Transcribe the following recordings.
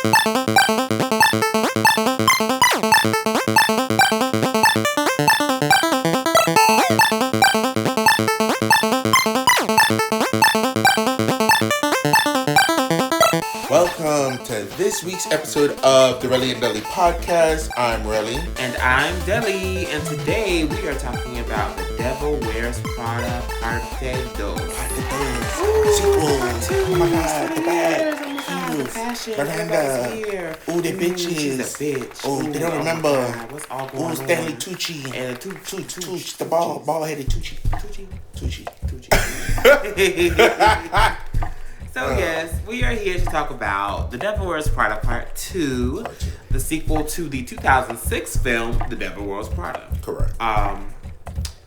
Welcome to this week's episode of the Relly and Deli podcast. I'm Relly. And I'm Deli. And today we are talking about The Devil Wears Prada Parte 2. Sequel. Oh my God, the bad. Miranda. Ooh, the bitches. She's a bitch. Oh, they don't remember. What's all going on? Stanley Tucci. And Tucci. The bald-headed Tucci. So yes, we are here to talk about The Devil Wears Prada Part 2, the sequel to the 2006 film The Devil Wears Prada. Correct.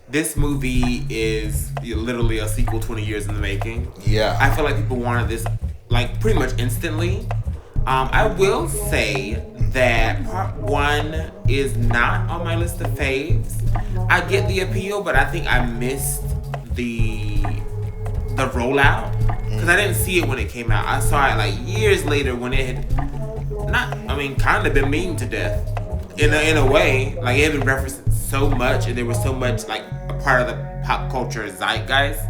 This movie is literally a sequel 20 years in the making. Yeah. I feel like people wanted this like pretty much instantly. I will say that Part 1 is not on my list of faves. I get the appeal, but I think I missed the rollout. Because I didn't see it when it came out. I saw it like years later when it had kind of been memed to death. In a way. Like it had been referenced so much and there was so much like a part of the pop culture zeitgeist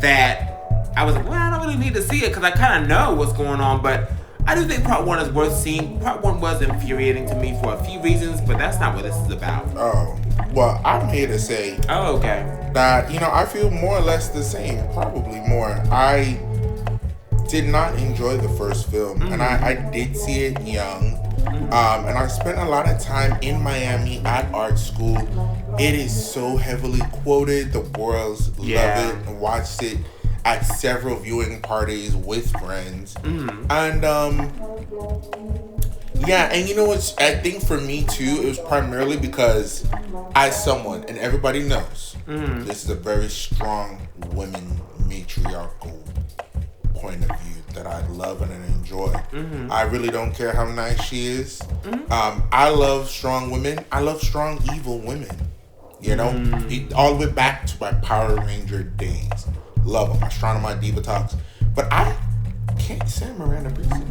that I was like, well, I don't really need to see it because I kind of know what's going on. But I do think Part 1 is worth seeing. Part 1 was infuriating to me for a few reasons, but that's not what this is about. Oh, well, I'm here to say that, I feel more or less the same. Probably more. I did not enjoy the first film, and I did see it young, and I spent a lot of time in Miami at art school. It is so heavily quoted. The worlds love it and watched it at several viewing parties with friends, and and you know what? I think for me too, it was primarily because as someone, and everybody knows, this is a very strong women matriarchal point of view that I love and I enjoy. I really don't care how nice she is. I love strong women. I love strong evil women. All the way back to my Power Ranger days. Love them. I strong on my diva talks. But I can't stand Miranda Priestly.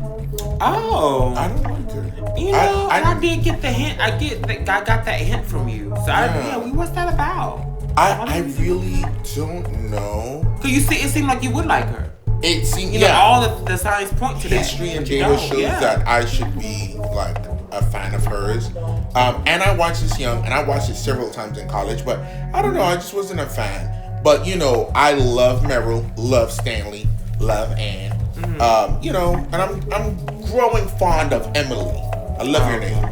Oh, I don't like her. I did get the hint. I got that hint from you. So what's that about? I really don't know. Cause it seemed like you would like her. It seemed, all the signs point to that. History and data shows that I should be like a fan of hers. And I watched this young, and I watched it several times in college, but I don't know, I just wasn't a fan. But I love Meryl, love Stanley, love Anne. And I'm growing fond of Emily. I love your name.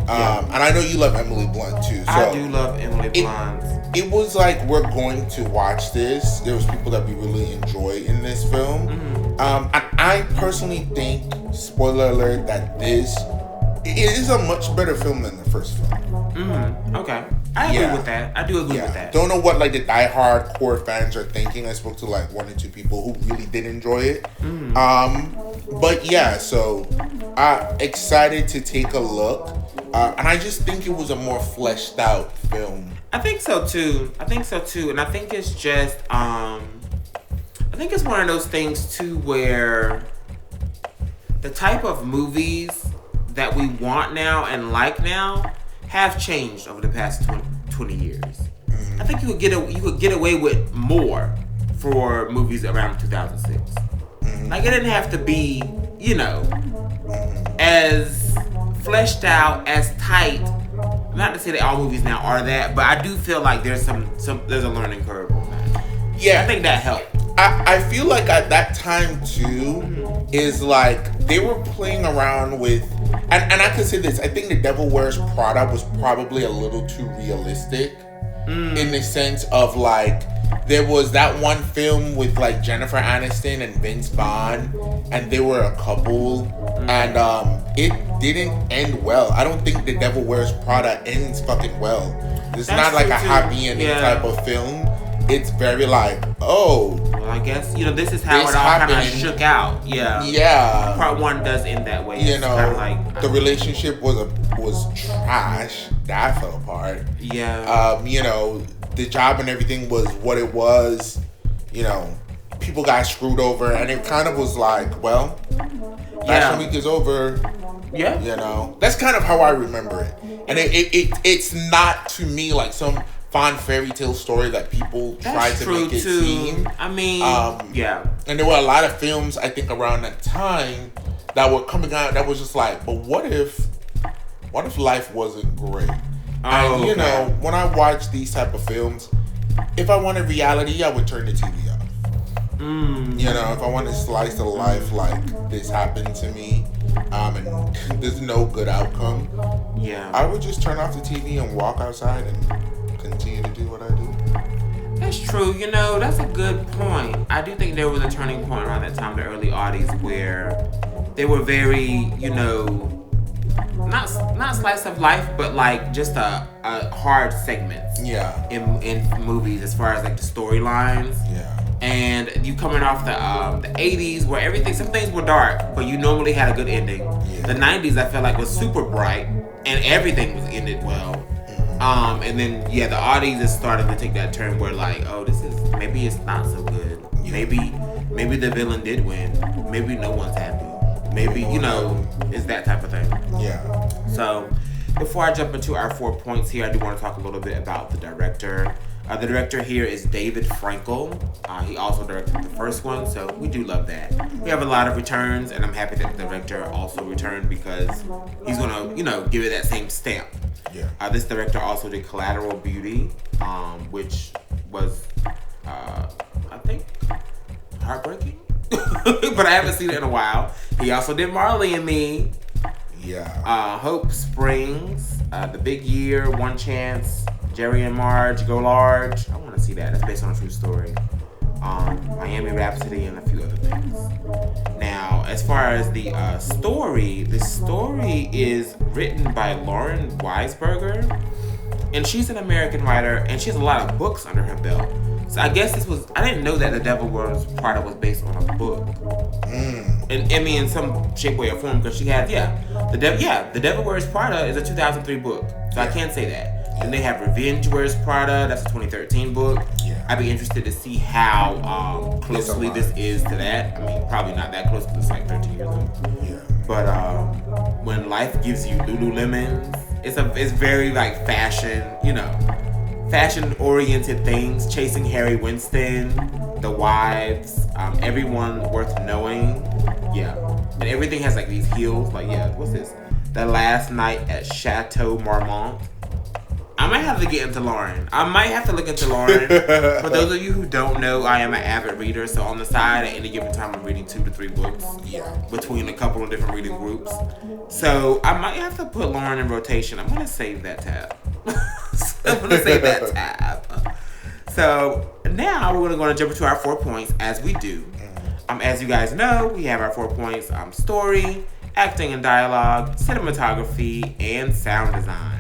And I know you love Emily Blunt too. So I do love Emily Blunt. It was like, we're going to watch this. There was people that we really enjoy in this film. And I personally think, spoiler alert, that this is a much better film than the first film. Okay. I agree with that. I do agree with that. Don't know what like the diehard core fans are thinking. I spoke to like 1 or 2 people who really did enjoy it. But yeah, so excited to take a look. And I just think it was a more fleshed out film. I think so too. And I think it's just I think it's one of those things too where the type of movies that we want now and like now have changed over the past 20 years. I think you could get away with more for movies around 2006. Like it didn't have to be, as fleshed out, as tight. Not to say that all movies now are that, but I do feel like there's there's a learning curve on that. Yeah, I think that helped. I feel like at that time too is like they were playing around with, and I can say this, I think The Devil Wears Prada was probably a little too realistic in the sense of like there was that one film with like Jennifer Aniston and Vince Vaughn, and they were a couple, and it didn't end well. I don't think The Devil Wears Prada ends fucking well. It's not like a happy ending type of film. It's very like, well, I guess, this is how it all kind of shook out. Yeah. Part 1 does end that way. The relationship was trash. That fell apart. Yeah. The job and everything was what it was. people got screwed over, and it kind of was like, well, Fashion Week is over. Yeah. You know, that's kind of how I remember it. And it's not to me like some fond fairy tale story that people try to make it seem. I mean, yeah. And there were a lot of films, I think, around that time that were coming out that was just like, but what if life wasn't great? And you know, when I watch these type of films, if I wanted reality, I would turn the TV off. You know, if I wanted a slice of life like this happened to me, and there's no good outcome, I would just turn off the TV and walk outside and continue to do what I do. That's true. You know, that's a good point. I do think there was a turning point around that time, the early '80s, where they were very, you know, not slice of life, but like just a hard segments. In movies, as far as like the storylines. And you coming off the 80s where some things were dark, but you normally had a good ending. The 90s I felt like was super bright and everything was ended well. And then the audience is starting to take that turn where like, oh, this is, maybe it's not so good. Maybe the villain did win. Maybe no one's happy. Maybe, you know, it's that type of thing. So before I jump into our 4 points here, I do want to talk a little bit about the director. The director here is David Frankel. He also directed the first one, so we do love that. We have a lot of returns, and I'm happy that the director also returned because he's gonna, you know, give it that same stamp. This director also did Collateral Beauty, which was, I think, heartbreaking, but I haven't seen it in a while. He also did Marley and Me. Hope Springs, The Big Year, One Chance, Jerry and Marge, Go Large. I want to see that. That's based on a true story. Miami Rhapsody and a few other things. Now, as far as the story is written by Lauren Weisberger, and she's an American writer, and she has a lot of books under her belt. So I guess I didn't know that The Devil Wears Prada was based on a book. And I mean, in some shape, way, or form, because she had, The Devil Wears Prada is a 2003 book. So I can't say that. And they have Revenge Wears Prada. That's a 2013 book. I'd be interested to see how closely this is to that. I mean, probably not that close because it's like 13 years old. But When Life Gives You Lululemons, it's very like fashion, you know, fashion-oriented things. Chasing Harry Winston, The Wives, Everyone Worth Knowing. And everything has like these heels. Like, what's this? The Last Night at Chateau Marmont. I might have to get into Lauren. I might have to look into Lauren. For those of you who don't know, I am an avid reader. So on the side, at any given time, I'm reading 2 to 3 books. Between a couple of different reading groups. So I might have to put Lauren in rotation. I'm going to save that tab. So now we're going to jump into our 4 points as we do. As you guys know, we have our 4 points. Story, acting and dialogue, cinematography, and sound design.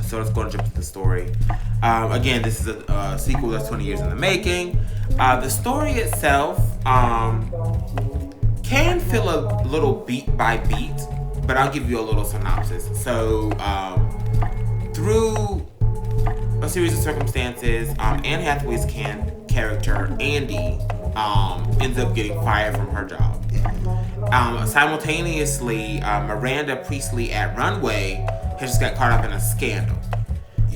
So let's go and jump to the story. Again, this is a sequel that's 20 years in the making. The story itself can feel a little beat by beat, but I'll give you a little synopsis. So through a series of circumstances, Anne Hathaway's character, Andy, ends up getting fired from her job. Simultaneously, Miranda Priestley at Runway has just got caught up in a scandal.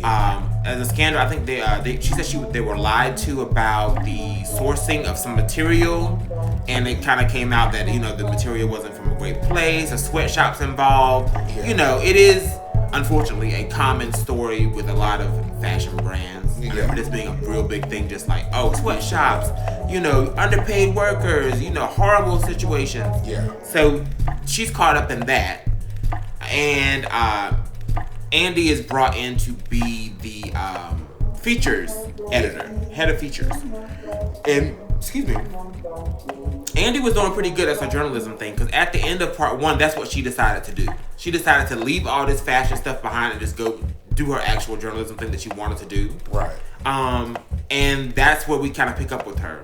As a scandal, I think she said they were lied to about the sourcing of some material, and it kind of came out that, you know, the material wasn't from a great place. A sweatshop's involved. You know, it is unfortunately a common story with a lot of fashion brands. I remember this being a real big thing, just like, oh, sweatshops, you know, underpaid workers, you know, horrible situations. So she's caught up in that, and Andy is brought in to be the features editor, head of features. And, excuse me, Andy was doing pretty good at her journalism thing, because at the end of part 1, that's what she decided to do. She decided to leave all this fashion stuff behind and just go do her actual journalism thing that she wanted to do. And that's where we kind of pick up with her.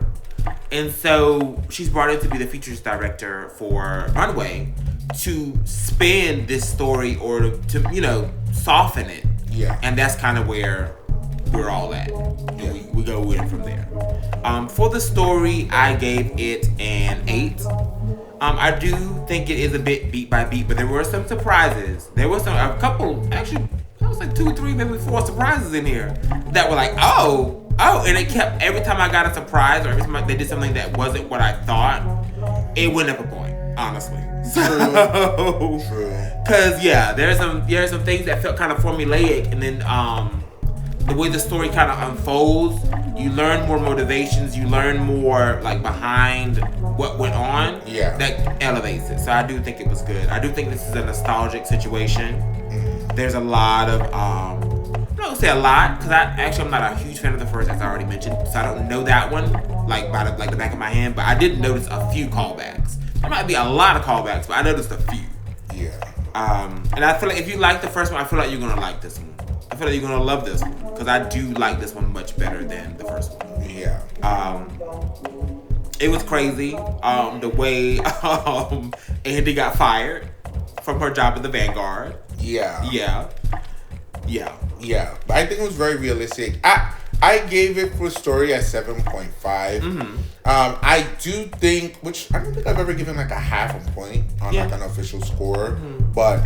And so she's brought in to be the features director for Runway to spin this story or to you know, soften it. And that's kind of where we're all at. And we go in from there. For the story, I gave it an 8. I do think it is a bit beat by beat, but there were some surprises. There was a couple, actually, I was like 2, 3, maybe 4 surprises in here that were like, oh, and it kept, every time I got a surprise or every time they did something that wasn't what I thought, it went up a point, honestly. True. Cause there are some things that felt kind of formulaic, and then the way the story kind of unfolds, you learn more motivations, you learn more like behind what went on. Yeah. That elevates it. So I do think it was good. I do think this is a nostalgic situation. There's a lot of I'm not gonna say a lot, because I'm not a huge fan of the first, as I already mentioned. So I don't know that one like by the back of my hand, but I did notice a few callbacks. There might be a lot of callbacks, but I noticed a few. Yeah. And I feel like if you like the first one, I feel like you're gonna like this one. I feel like you're gonna love this one, because I do like this one much better than the first one. Yeah. It was crazy. The way Andy got fired from her job at the Vanguard. Yeah. Yeah. But I think it was very realistic. I gave it for story a 7.5. I do think, which I don't think I've ever given like a half a point on like an official score, but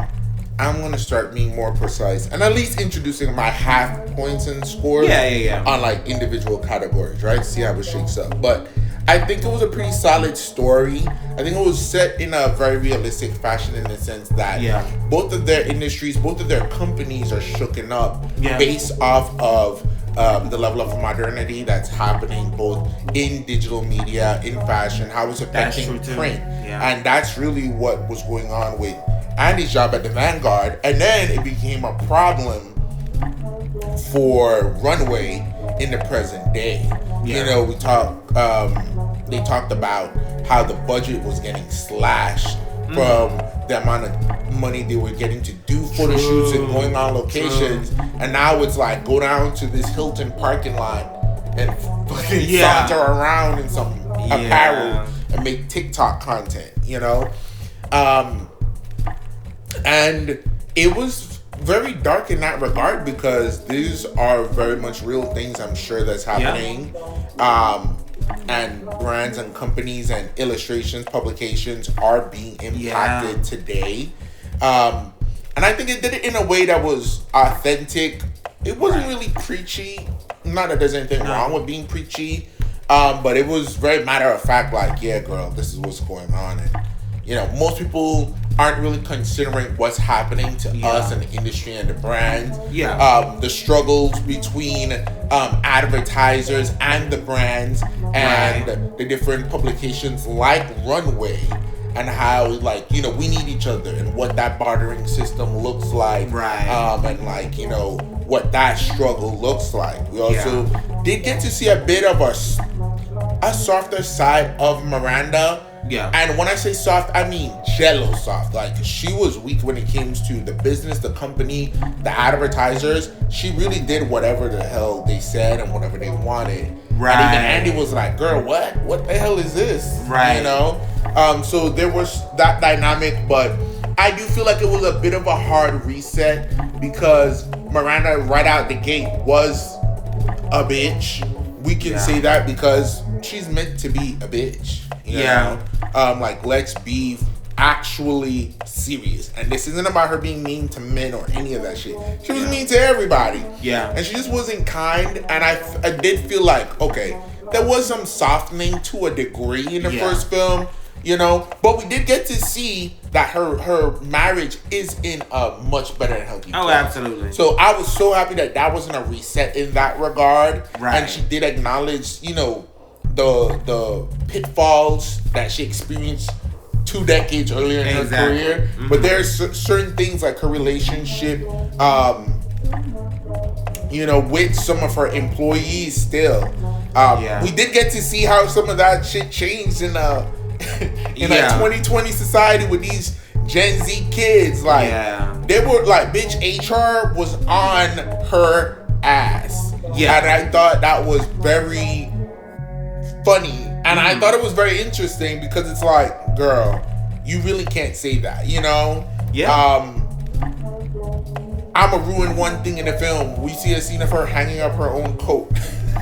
I'm gonna start being more precise and at least introducing my half points and scores on like individual categories, right? See how it shakes up. But I think it was a pretty solid story. I think it was set in a very realistic fashion in the sense that both of their industries, both of their companies are shooken up based off of the level of modernity that's happening both in digital media, in fashion, how it's affecting print. And that's really what was going on with Andy's job at the Vanguard. And then it became a problem for Runway in the present day. You know, they talked about how the budget was getting slashed from the amount of money they were getting to do photo shoots and going on locations. And now it's like, go down to this Hilton parking lot and fucking saunter around in some apparel and make TikTok content, you know? And it was very dark in that regard, because these are very much real things I'm sure that's happening. And brands and companies and illustrations, publications are being impacted today. And I think it did it in a way that was authentic. It wasn't really preachy. Not that there's anything wrong with being preachy. But it was very matter of fact, like, yeah, girl, this is what's going on. And, you know, most people aren't really considering what's happening to us and the industry and the brands. The struggles between advertisers and the brands and the different publications like Runway, and how, like, you know, we need each other and what that bartering system looks like. And, like, you know, what that struggle looks like. We also did get to see a bit of a softer side of Miranda. And when I say soft, I mean jello soft. Like, she was weak when it came to the business, the company, the advertisers. She really did whatever the hell they said and whatever they wanted. And even Andy was like, girl, what the hell is this? You know? So there was that dynamic, but I do feel like it was a bit of a hard reset, because Miranda right out the gate was a bitch. We can say that because she's meant to be a bitch. You know? Like, let's be actually serious. And this isn't about her being mean to men or any of that shit. She was mean to everybody. And she just wasn't kind. And I did feel like, okay, there was some softening to a degree in the first film, you know? But we did get to see that her marriage is in a much better and healthy place. Oh, absolutely. So I was so happy that wasn't a reset in that regard. And she did acknowledge, you know, the pitfalls that she experienced 2 decades earlier in her career. But there's certain things like her relationship, you know, with some of her employees still. We did get to see how some of that shit changed in a 2020 society with these Gen Z kids. Like, they were like, bitch, HR was on her ass. And I thought that was very funny, and I thought it was very interesting, because it's like, girl, you really can't say that, you know? I'ma ruin one thing in the film. We see a scene of her hanging up her own coat.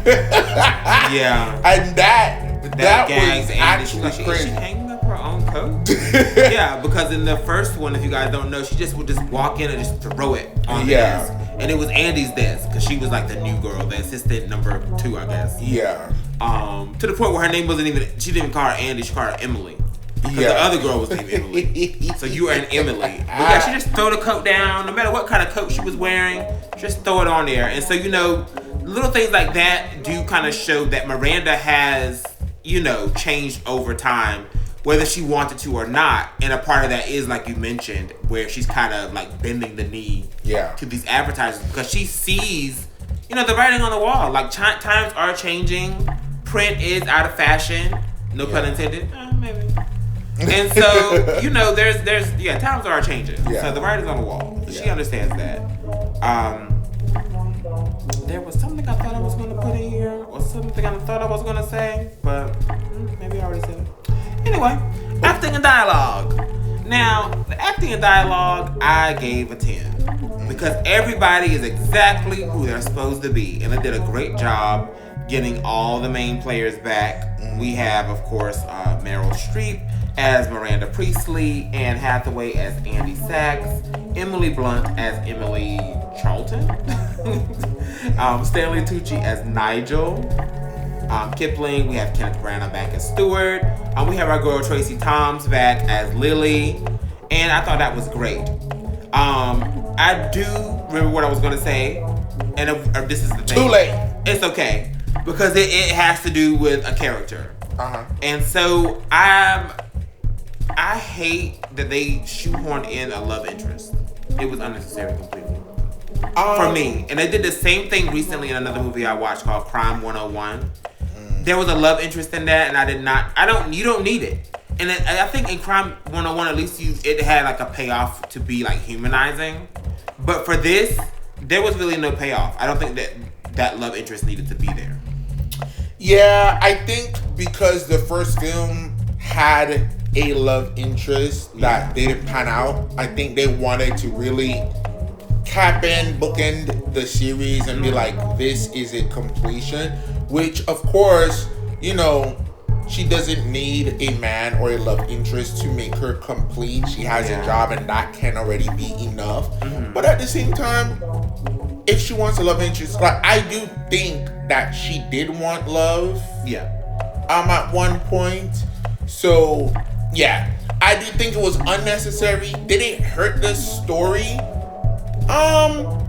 Yeah. And that was actually like, crazy. Is she hanging up her own coat? Yeah, because in the first one, if you guys don't know, she just would just walk in and just throw it on the desk. And it was Andy's desk, because she was like the new girl, the assistant number 2, I guess. Yeah. To the point where her name wasn't even, she didn't even call her Andy, she called her Emily. Because the other girl was named Emily. So you are an Emily. But yeah, she just throw the coat down, no matter what kind of coat she was wearing, just throw it on there. And so, little things like that do kind of show that Miranda has, changed over time, whether she wanted to or not. And a part of that is, like you mentioned, where she's kind of like bending the knee to these advertisers because she sees, the writing on the wall. Like times are changing. Print is out of fashion. No pun intended. Maybe. And so, there's times are changing. Yeah. So the writing's on the wall. Yeah. She understands that. There was something I thought I was going to put in here, or something I thought I was going to say, but maybe I already said it. Anyway, acting and dialogue. Now, the acting and dialogue, I gave a 10. Because everybody is exactly who they're supposed to be. And they did a great job getting all the main players back. We have, of course, Meryl Streep as Miranda Priestley, Anne Hathaway as Andy Sachs, Emily Blunt as Emily Charlton, Stanley Tucci as Nigel, Kipling. We have Kenneth Branagh back as Stewart. We have our girl Tracy Toms back as Lily, and I thought that was great. I do remember what I was going to say, and this is the thing. Too late. It's okay, because it has to do with a character. And so I hate that they shoehorned in a love interest. It was unnecessary completely. For me. And they did the same thing recently in another movie I watched called Crime 101. There was a love interest in that, and you don't need it. And I think in Crime 101, at least it had like a payoff to be like humanizing. But for this, there was really no payoff. I don't think that love interest needed to be there. Yeah, I think because the first film had a love interest that didn't pan out, I think they wanted to really bookend the series and be like, this is a completion. Which, of course, she doesn't need a man or a love interest to make her complete. She has a job, and that can already be enough. But at the same time, if she wants a love interest, like, I do think that she did want love. At one point. So, I do think it was unnecessary. Did it hurt the story?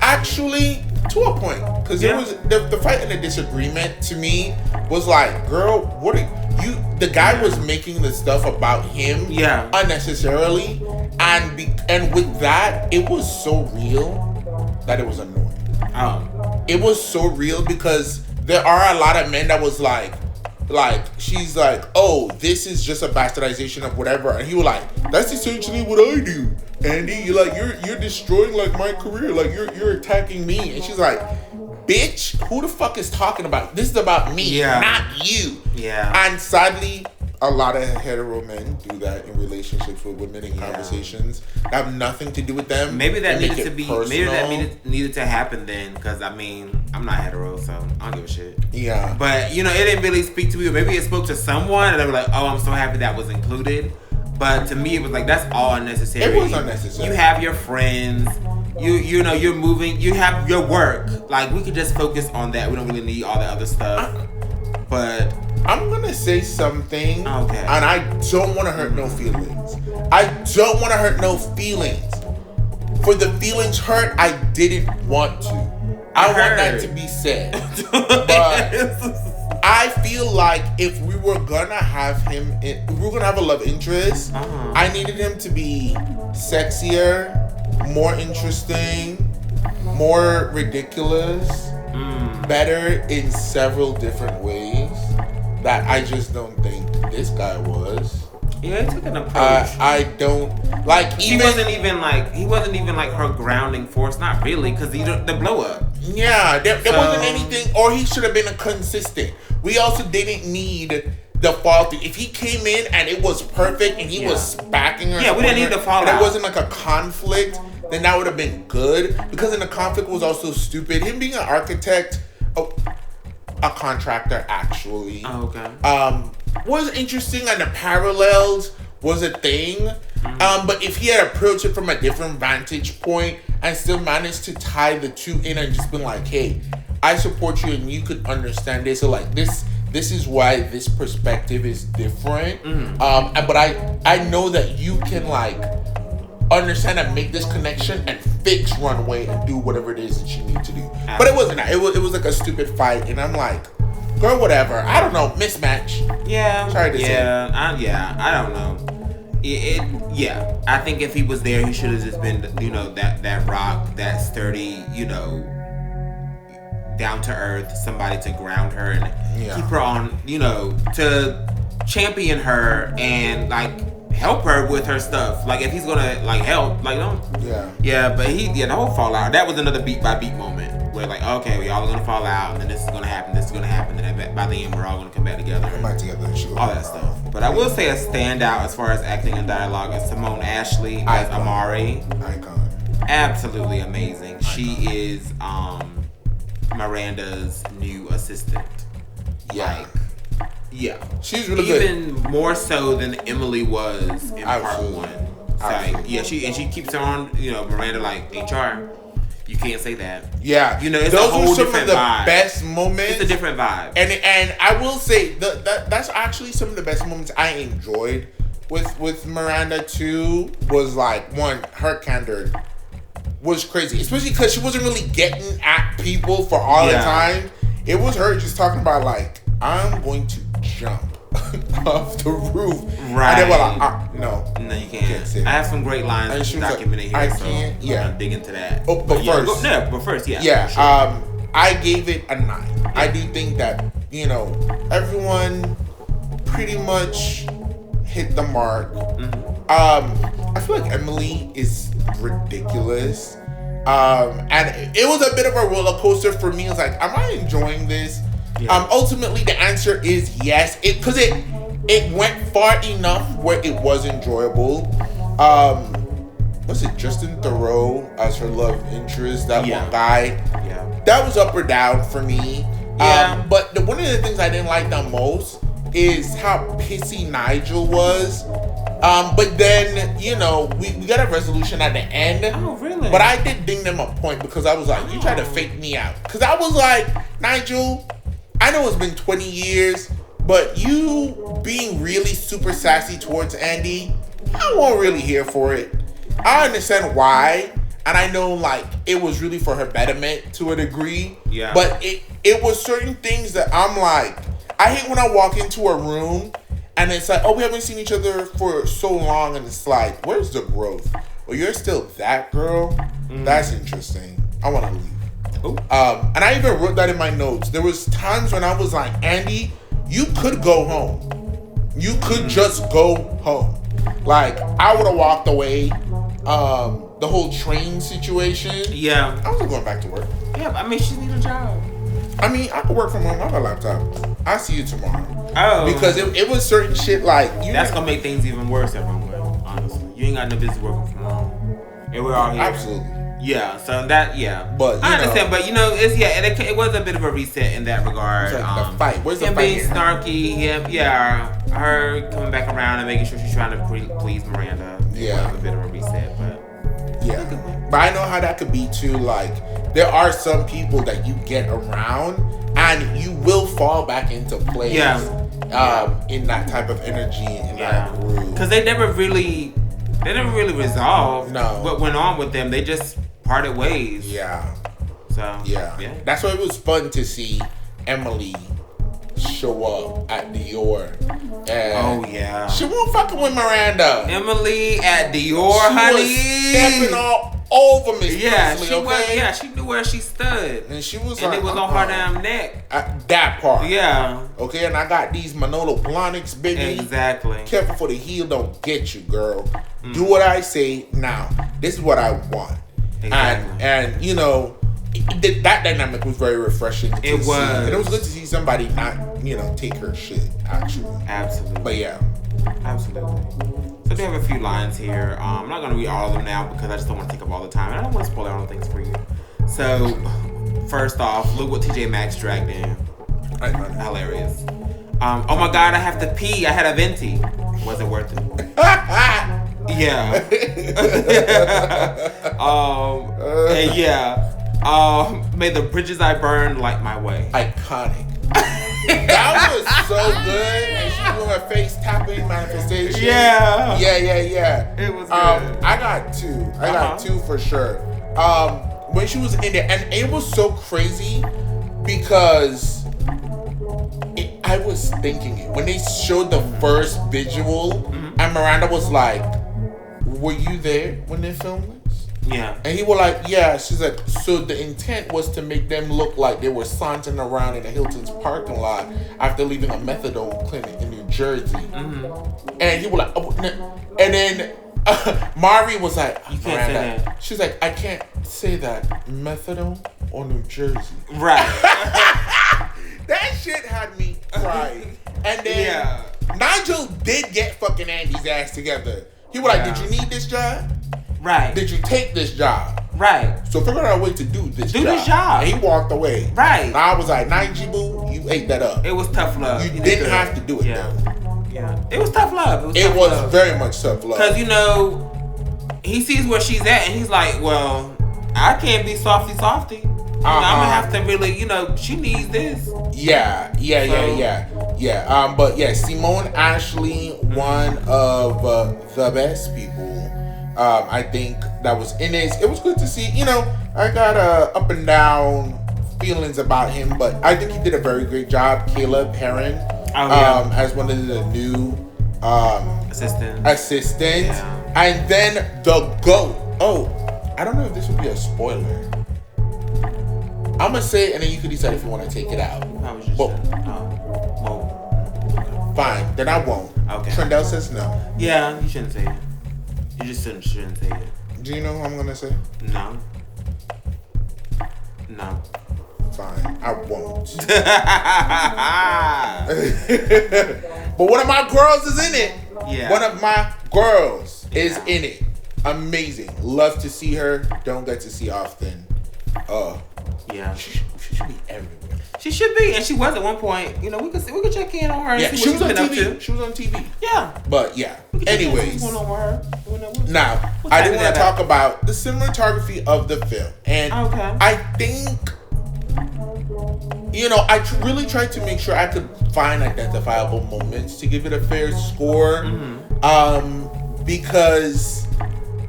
Actually, to a point. Because it was the fight and the disagreement to me was like, girl, what are you? The guy was making the stuff about him unnecessarily, and with that, it was so real that it was annoying. It was so real because there are a lot of men that was like she's like, oh, this is just a bastardization of whatever, and he was like, that's essentially what I do, Andy. You're destroying like my career, like you're attacking me, and she's like, bitch, who the fuck is talking about? This is about me, not you. And sadly, a lot of hetero men do that in relationships with women in conversations that have nothing to do with them. Maybe that needed to be personal. Maybe that needed to happen then, because I'm not hetero, so I don't give a shit. But it didn't really speak to me. Or maybe it spoke to someone, and they were like, "Oh, I'm so happy that was included." But to me, it was like, that's all unnecessary. It was unnecessary. You have your friends. You're moving. You have your work. Like, we could just focus on that. We don't really need all the other stuff. But I'm gonna say something, and I don't want to hurt no feelings. For the feelings hurt, I didn't want to. I want that to be said. But I feel like if we were gonna have if we were gonna have a love interest, I needed him to be sexier, more interesting, more ridiculous, better in several different ways that I just don't think this guy was. Yeah, he took an approach. I don't like. He wasn't even like her grounding force. Not really, because the blow up. Yeah, there wasn't anything, or he should have been a consistent. We also didn't need the fall through. If he came in and it was perfect and he was backing her, we didn't need the fallout. And it wasn't like a conflict, then that would have been good. Because then the conflict was also stupid. Him being an architect, a contractor actually. Oh, okay. Was interesting, and the parallels was a thing. But if he had approached it from a different vantage point and still managed to tie the two in and just been like, hey, I support you and you could understand this, or like this is why this perspective is different. But I know that you can like understand and make this connection and fix Runway and do whatever it is that you need to do. Absolutely. But it wasn't that. It was like a stupid fight, and I'm like, girl, whatever. I don't know, mismatch. Yeah. Sorry to say. I don't know. I think if he was there, he should have just been, that rock, that sturdy, down to earth, somebody to ground her and keep her on, to champion her and like help her with her stuff. Like if he's gonna like help, like don't. Yeah. But the whole fallout. That was another beat by beat moment where like, okay, we all are gonna fall out, and this is gonna happen. This is gonna happen, and by the end, we're all gonna come back together. All that stuff. But I will say a standout as far as acting and dialogue is Simone Ashley as Amari. Icon. Absolutely amazing. Icon. She is Miranda's new assistant. She's really good. Even more so than Emily was in part one. So, she keeps her on, Miranda like HR. You can't say that. Yeah. It's those a whole are some different of the vibe. best moments. It's a different vibe. And I will say that's actually some of the best moments I enjoyed with Miranda too. Was like, one, her candor was crazy, especially because she wasn't really getting at people for all the time. It was her just talking about like, I'm going to jump off the roof. Right. And they were like, no, you can't. I have some great lines documented here. I can't. I'll dig into that. Oh, but first, Sure. I gave it a 9. Yeah. I do think that everyone pretty much hit the mark. I feel like Emily is ridiculous. And it was a bit of a roller coaster for me. It's like, am I enjoying this? Ultimately, the answer is yes. Because it went far enough where it was enjoyable. Was it Justin Theroux as her love interest? That one guy. Yeah. That was up or down for me. But one of the things I didn't like the most is how pissy Nigel was. But then, we got a resolution at the end. Oh, really? But I did ding them a point because I was like, you tried to fake me out. Because I was like, Nigel, I know it's been 20 years, but you being really super sassy towards Andy, I won't really here for it. I understand why. And I know, like, it was really for her betterment to a degree. Yeah. But it was certain things that I'm like, I hate when I walk into a room and it's like, oh, we haven't seen each other for so long, and it's like, where's the growth? Well, you're still that girl? That's interesting. I want to leave. Ooh. And I even wrote that in my notes. There was times when I was like, Andy, you could go home. You could just go home. Like, I would have walked away. The whole train situation. Yeah. I wasn't going back to work. Yeah, but I mean, she needs a job. I mean, I could work from home. I have a laptop. I'll see you tomorrow. Oh. Because it was certain shit like... That's going to make things even worse at Runway, honestly. You ain't got no business working from home. And we're all here. Absolutely. Yeah, so that, But, I understand, but, it was a bit of a reset in that regard. It's like the fight. Where's the fight? Being snarky, her coming back around and making sure she's trying to please Miranda. Yeah. It was a bit of a reset, but... Yeah. But I know how that could be, too. Like, there are some people that you get around and you will fall back into place in that type of energy, in that groove. Because they never really resolved what went on with them. They just parted ways. Yeah. So, yeah. That's why it was fun to see Emily show up at Dior. And she won't fucking with Miranda. Emily at Dior, honey. Was stepping all over Miss Presley, she knew where she stood. And she was and like, it was on her damn neck. That part. Yeah. Okay, and I got these Manolo Blahniks, baby. Exactly. Careful for the heel don't get you, girl. Do what I say now. This is what I want. Exactly. And that dynamic was very refreshing. It was. And it was good to see somebody not, take her shit, actually. Absolutely. But yeah. Absolutely. So they have a few lines here. I'm not going to read all of them now because I just don't want to take up all the time. And I don't want to spoil all the things for you. So, first off, look what TJ Maxx dragged in. Hilarious. Oh my God, I have to pee. I had a venti. Wasn't worth it. Yeah. And yeah. May the bridges I burn light my way. Iconic. That was so good. And she blew her face tapping manifestation. Yeah. Yeah. It was good. I got two. I got two for sure. When she was in there, and it was so crazy because I was thinking it. When they showed the first visual, and Miranda was like, were you there when they filmed this? Yeah. And he was like, yeah. She's like, so the intent was to make them look like they were sauntering around in the Hilton's parking lot after leaving a methadone clinic in New Jersey. And he was like, oh, and then Mari was like, you can't Miranda. say that. She's like, I can't say that. Methadone or New Jersey? Right. That shit had me crying. And then Nigel did get fucking Andy's ass together. He was like, did you need this job? Right. Did you take this job? Right. So figure out a way to do this job. And he walked away. Right. And I was like, Nigel, boo, you ate that up. It was tough love. You didn't have to do it though. Yeah. It was tough love. It was very much tough love. Because, he sees where she's at and he's like, well, I can't be softy. I'm gonna have to really, she needs this. Yeah. But yeah, Simone Ashley, one of the best people. I think that was in it. It was good to see. I got up and down feelings about him, but I think he did a very great job. Caleb Heron, as one of the new assistants. Yeah. And then the GOAT. Oh, I don't know if this would be a spoiler. I'm gonna say it, and then you can decide if you want to take it out. Fine, then I won't. Okay. Trendell says no. Yeah, you shouldn't say it. You just shouldn't say it. Do you know who I'm gonna say? No. Fine, I won't. But one of my girls is in it. Yeah. One of my girls is in it. Amazing. Love to see her. Don't get to see often. Yeah. She should be everywhere. She should be, and she was at one point. We could check in on her. Yeah, she was on TV. She was on TV. Yeah. But yeah. Anyways. What's going on with her? Now, I do want to talk about the cinematography of the film, and I think, I really tried to make sure I could find identifiable moments to give it a fair score, because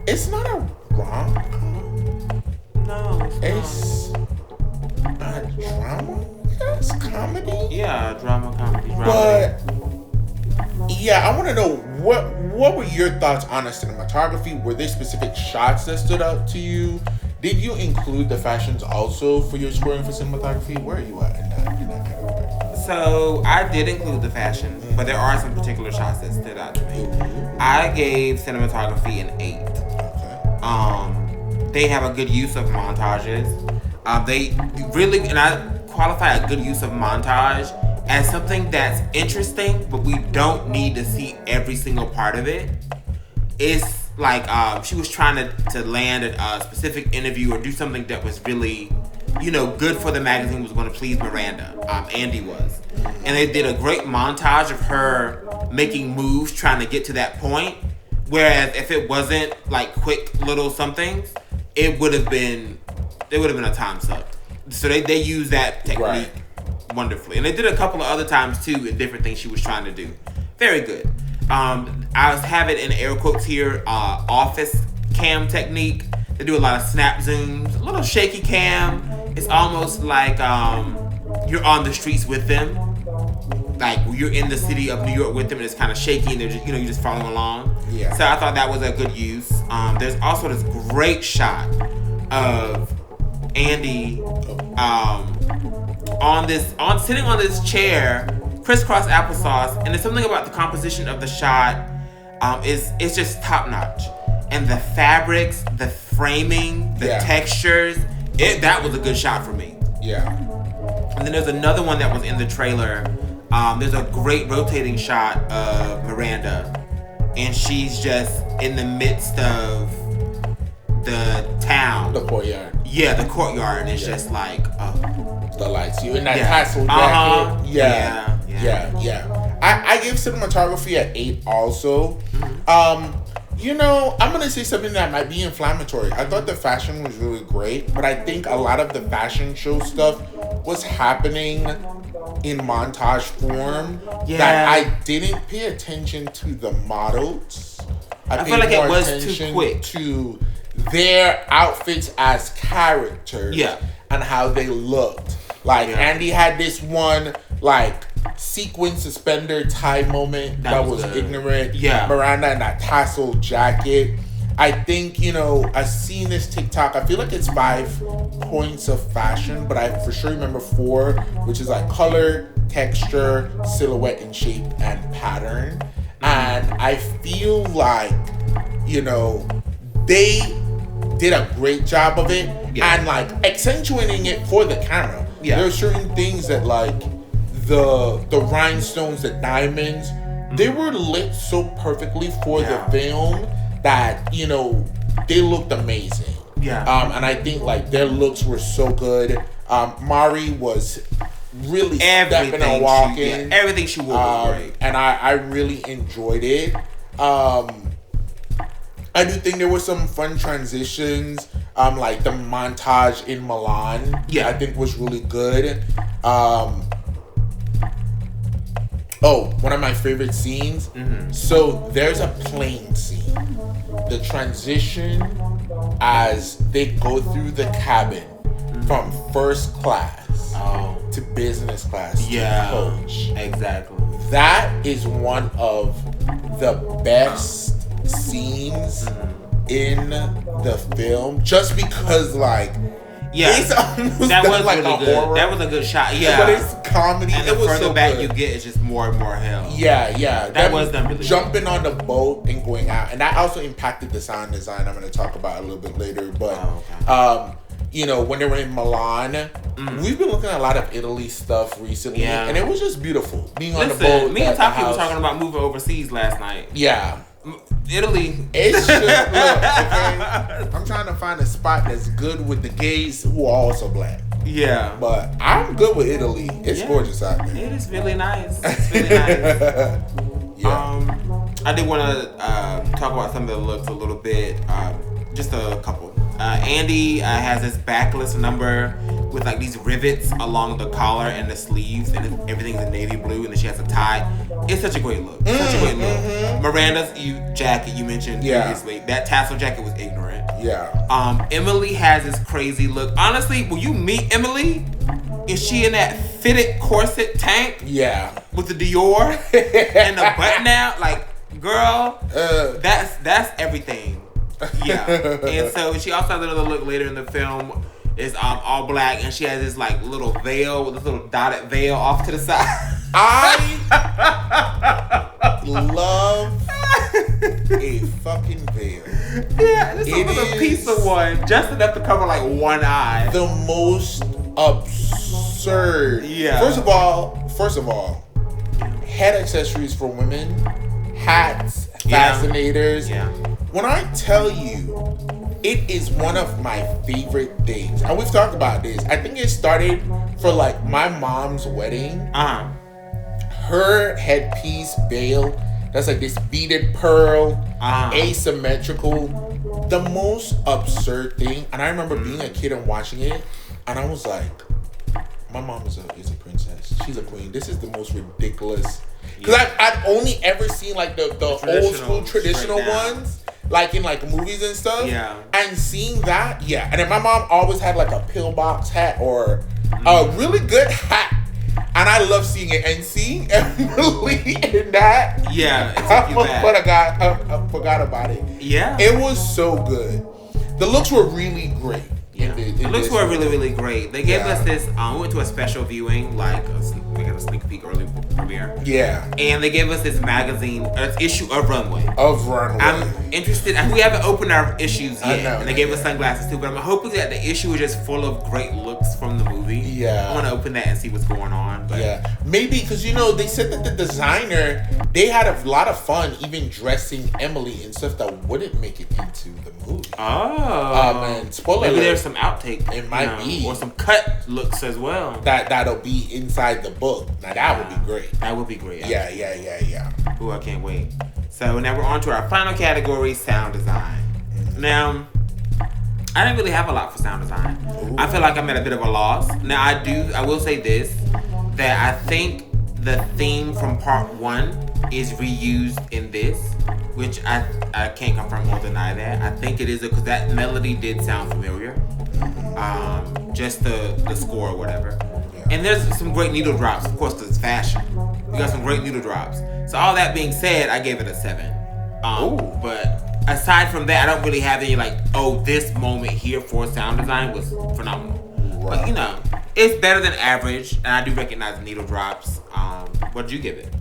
it's not a rom-com. No, it's a drama. It's comedy. Yeah, drama, comedy, drama. But yeah, I want to know what were your thoughts on the cinematography? Were there specific shots that stood out to you? Did you include the fashions also for your scoring for cinematography? Where are you at in that category? So I did include the fashion, but there are some particular shots that stood out to me. I gave cinematography an 8. Okay. They have a good use of montages. They really, and I qualify a good use of montage as something that's interesting, but we don't need to see every single part of it. It's like she was trying to land a specific interview or do something that was really, good for the magazine, was going to please Miranda. Andy was. And they did a great montage of her making moves trying to get to that point. Whereas if it wasn't like quick little somethings, it would have been a time suck. So they used that technique wonderfully. And they did a couple of other times too in different things she was trying to do. Very good. I have it in air quotes here, office cam technique. They do a lot of snap zooms, a little shaky cam. It's almost like you're on the streets with them. Like you're in the city of New York with them and it's kind of shaky and they're just, you're just following along. Yeah. So I thought that was a good use. There's also this great shot of Andy sitting on this chair, crisscross applesauce, and there's something about the composition of the shot it's just top notch. And the fabrics, the framing, the textures, That was a good shot for me. Yeah. And then there's another one that was in the trailer. There's a great rotating shot of Miranda, and she's just in the midst of the town. The courtyard. Yeah, the courtyard, and it's just like, the lights. You in that tassel jacket. Yeah. I give cinematography an 8 also. You know, I'm gonna say something that might be inflammatory. I thought the fashion was really great, but I think a lot of the fashion show stuff was happening in montage form that I didn't pay attention to the models. I feel like it was too quick to their outfits as characters and how they looked. Like Andy had this one like sequin suspender tie moment that was ignorant. Miranda in that tassel jacket. I think, you know, I've seen this TikTok. I feel like it's 5 points of fashion, but I for sure remember 4, which is like color, texture, silhouette, and shape and pattern. And I feel like, you know, they did a great job of it and like accentuating it for the camera. There are certain things that like the rhinestones, the diamonds, they were lit so perfectly for the film that, you know, they looked amazing. And I think like their looks were so good. Mari was really stepping and walking. Everything she wore was great. And I really enjoyed it. I do think there were some fun transitions. Like the montage in Milan, I think was really good. One of my favorite scenes. So there's a plane scene. The transition as they go through the cabin from first class to business class to coach. Exactly. That is one of the best scenes in the film, just because like it's almost that was like really a good. horror. That was a good shot. But it's comedy. And the it was further so back good. you get, it's just more and more hell. That was done really jumping good. on the boat and going out, and that also impacted the sound design. I'm going to talk about a little bit later, but you know, when they were in Milan, we've been looking at a lot of Italy stuff recently, and it was just beautiful being on the boat. Me and Taki were talking about moving overseas last night. Italy. It's just, look, okay? I'm trying to find a spot that's good with the gays who are also black. But I'm good with Italy. It's gorgeous out there. It is really nice. It's really nice. I did want to talk about some of the looks a little bit. Just a couple. Andy has this backless number with like these rivets along the collar and the sleeves, and everything's in navy blue, and then she has a tie. It's such a great look. Miranda's jacket you mentioned previously, that tassel jacket was ignorant. Emily has this crazy look. Honestly, when you meet Emily, is she in that fitted corset tank? With the dior and the button out? Like, girl, that's everything. And so she also has another look later in the film. It's all black, and she has this like little veil with this little dotted veil off to the side. I love a fucking veil. Just a little piece of one, just enough to cover like one eye. The most absurd. First of all, head accessories for women, hats, fascinators. When I tell you, it is one of my favorite things. And we've talked about this. I think it started for like my mom's wedding. Her headpiece veil, that's like this beaded pearl, asymmetrical. The most absurd thing. And I remember being a kid and watching it, and I was like, my mom is a princess. She's a queen. This is the most ridiculous. Because I've only ever seen like the old school traditional ones, like in like movies and stuff. And seeing that, and then my mom always had like a pillbox hat or a really good hat. And I love seeing it. And seeing Emily in that, I forgot about it. It was so good. The looks were really great. The looks were really, really great. They gave us this. We went to a special viewing, like we got a sneak peek early premiere. Yeah. And they gave us this magazine, issue of Runway. Of Runway. I'm interested. We haven't opened our issues yet. I know. And they gave us sunglasses too. But I'm hoping that the issue is just full of great looks from the movie. Yeah. I want to open that and see what's going on. But yeah. Maybe because, they said that the designer, they had a lot of fun even dressing Emily in stuff that wouldn't make it into the movie. Oh. And spoiler maybe alert, there's some outtake. It might be. Or some cut looks as well. That'll be inside the book. Now that would be great. That would be great. Yeah. Ooh, I can't wait. So now we're on to our final category, sound design. Now, I didn't really have a lot for sound design. Ooh. I feel like I'm at a bit of a loss. Now I will say this, that I think the theme from part 1 is reused in this, which I can't confirm or deny that. I think it is because that melody did sound familiar. Just the score or whatever. Yeah. And there's some great needle drops, of course, because it's fashion. You got some great needle drops. So all that being said, I gave it a 7. But aside from that, I don't really have any this moment here for sound design was phenomenal. Right. But it's better than average, and I do recognize the needle drops. What did you give it?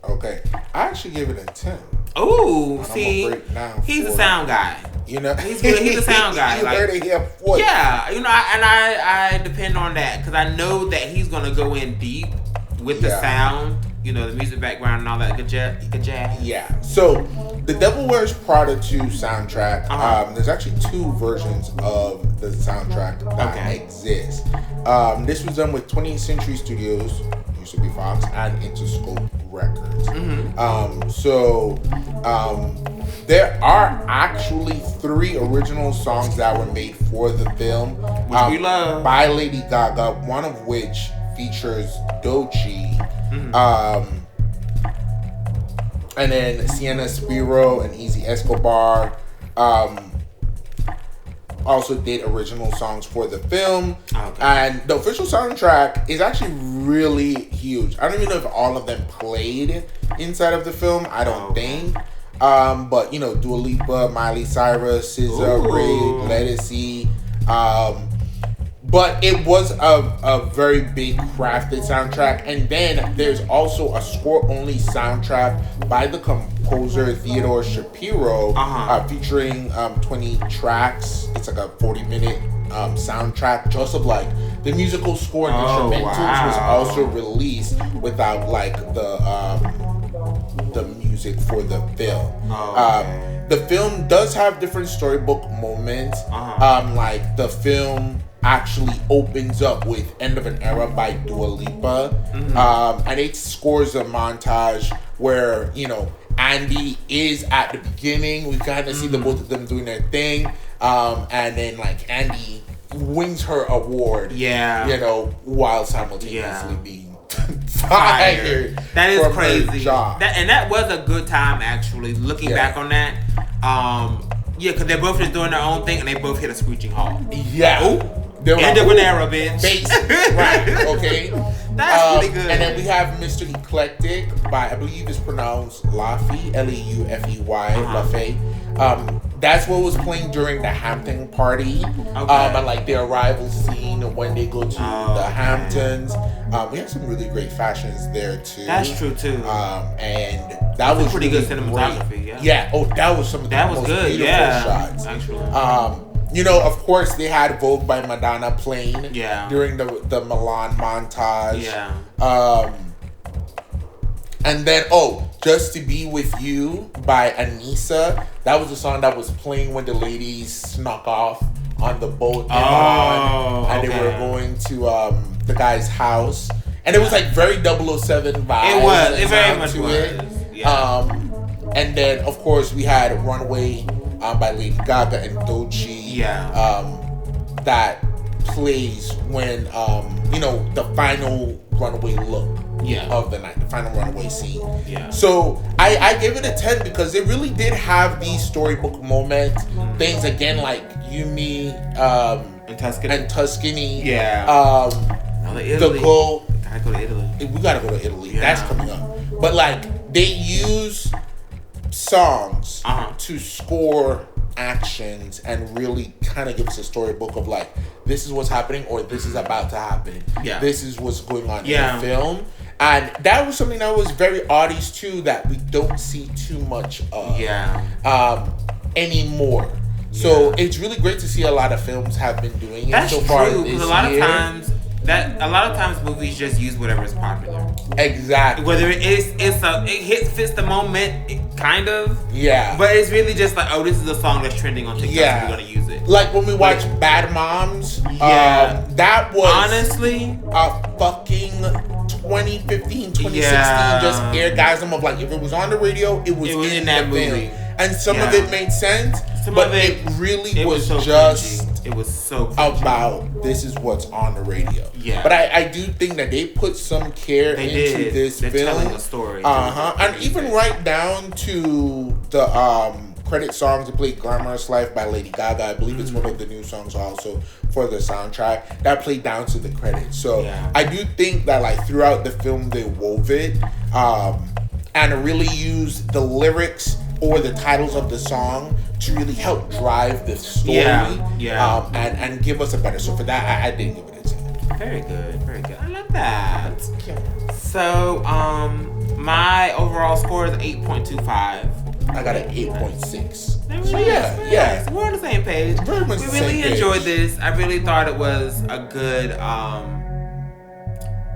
Okay, I actually gave it a 10. Ooh, see, he's a sound guy. He's good. He's a sound guy. You heard it here before. Yeah, I depend on that because I know that he's gonna go in deep with the sound, the music background and all that good jazz. Yeah. So, the Devil Wears Prada 2 soundtrack. There's actually 2 versions of the soundtrack that exist. This was done with 20th Century Studios, used to be Fox, and Interscope Records. There are actually 3 original songs that were made for the film, which we love, by Lady Gaga. One of which features Doechii, and then Sienna Spiro and Easy Escobar also did original songs for the film. And the official soundtrack is actually really huge. I don't even know if all of them played inside of the film. I don't think. But Dua Lipa, Miley Cyrus, SZA, Ray, Ledisi. But it was a very big crafted soundtrack. And then there's also a score-only soundtrack by the composer Theodore Shapiro, featuring 20 tracks. It's like a 40-minute soundtrack just of the musical score and instrumentals was also released without the music for the film. The film does have different storybook moments. The film actually opens up with End of an Era by Dua Lipa. And it scores a montage where, Andy is at the beginning. We kind of see the both of them doing their thing. And then Andy wins her award. While simultaneously being fired. That is crazy. That was a good time actually. Looking back on that. Because they're both just doing their own thing and they both hit a screeching halt. End of an era, bitch. Right, okay. That's really good. And then we have Mr. Eclectic by, I believe it's pronounced Laffey, Leufey, Laffey. That's what was playing during the Hampton party. And their arrival scene when they go to the Hamptons. We have some really great fashions there too. That's true too. And that was pretty really good cinematography. Great. Yeah. Oh, that was some of the most beautiful shots. Actually. Of course, they had Vogue by Madonna playing during the Milan montage. And then, Just to Be With You by Anissa. That was the song that was playing when the ladies snuck off on the boat in Milan. And they were going to the guy's house. And it was very 007 vibes. It very much was. And then, of course, we had Runway by Lady Gaga and Doechii. That plays when the final runway look of the night, the final runway scene. So I gave it a 10 because it really did have these storybook moments. Things again like Yumi and Tuscany. The goal. Gotta go to Italy. We gotta go to Italy. That's coming up. But they use songs to score actions and really kind of give us a storybook of like, this is what's happening or this is about to happen. Yeah. This is what's going on in the film. And that was something that was very oddious too, that we don't see too much of anymore. So it's really great to see a lot of films have been doing it. That's so far true, this a lot year. a lot of times movies just use whatever is popular. Exactly. Whether it fits the moment, kind of. Yeah. But it's really just like, oh, this is a song that's trending on TikTok, so we're gonna use it. Like when we watch Bad Moms, that was honestly a fucking 2015, 2016 just airgasm of like, if it was on the radio, it was in that movie. Film. And some of it made sense, but it really was so just cringy. It was so cringy. About this is what's on the radio. Yeah. But I do think that they put some care into this film. They're telling a story. And even right down to the credit songs that played Glamorous Life by Lady Gaga. I believe it's one of the new songs also for the soundtrack that played down to the credits. So I do think that like throughout the film they wove it and really used the lyrics or the titles of the song to really help drive the story and give us a better. So for that, I did give it a 10. Very good, very good. I love that. So my overall score is 8.25. I got an 8.6. So yeah. We're on the same page. Very much we the really same enjoyed page. this. I really thought it was a good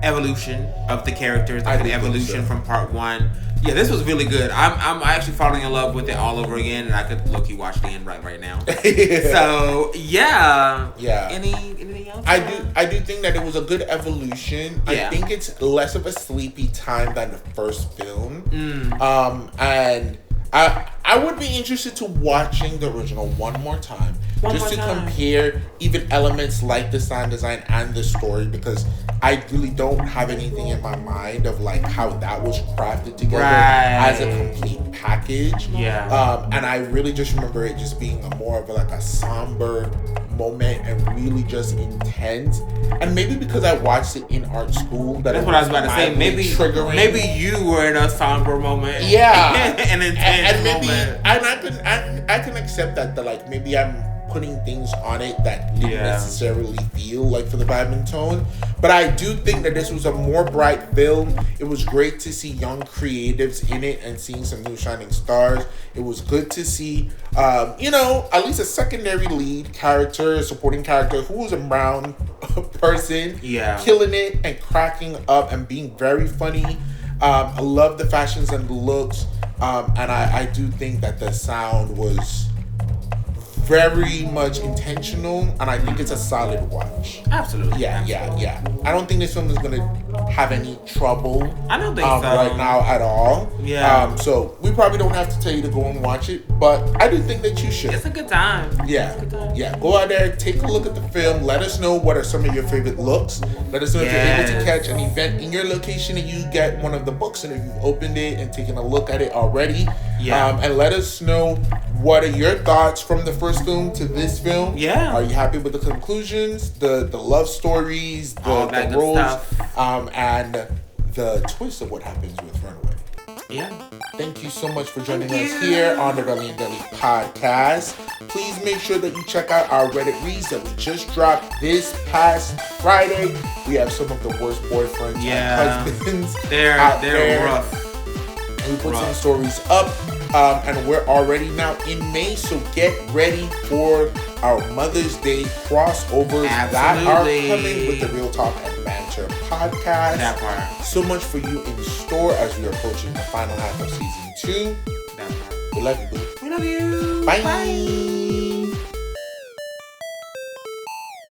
evolution of the characters, like an evolution from part one. Yeah, this was really good. I'm actually falling in love with it all over again, and I could low-key watch the end right now. So yeah. Anything else? I do think that it was a good evolution. I think it's less of a sleepy time than the first film. And I would be interested to watching the original one more time. Compare even elements like the sound design and the story, because I really don't have anything in my mind of like how that was crafted together as a complete package. And I really just remember it just being more of like a somber moment and really just intense. And maybe because I watched it in art school, that's what I was about to say. Maybe triggering. Maybe you were in a somber moment. An intense moment. I can accept that. Like maybe I'm putting things on it that didn't necessarily feel like for the vibe and tone. But I do think that this was a more bright film. It was great to see young creatives in it and seeing some new shining stars. It was good to see, at least a secondary lead character, a supporting character who was a brown person, killing it and cracking up and being very funny. I love the fashions and the looks. And I do think that the sound was very much intentional, and I think it's a solid watch. Absolutely. Yeah. I don't think this film is gonna have any trouble. I don't think so right now at all. So we probably don't have to tell you to go and watch it, but I do think that you should. It's a good time. Go out there, take a look at the film. Let us know what are some of your favorite looks. Let us know if you're able to catch an event in your location and you get one of the books, and if you've opened it and taken a look at it already. And let us know what are your thoughts from the first film to this film. Are you happy with the conclusions, the love stories, the roles, and the twist of what happens with Runway? Thank you so much for joining us here on the Relly and Deli podcast. Please make sure that you check out our Reddit reads that we just dropped this past Friday. We have some of the worst boyfriends and husbands out there. Rough. We put some stories up, and we're already now in May, so get ready for our Mother's Day crossovers that are coming with the Real Talk and Banter podcast. That part. So much for you in store as we are approaching the final half of season 2. That part. We love you, boo. We love you. Bye.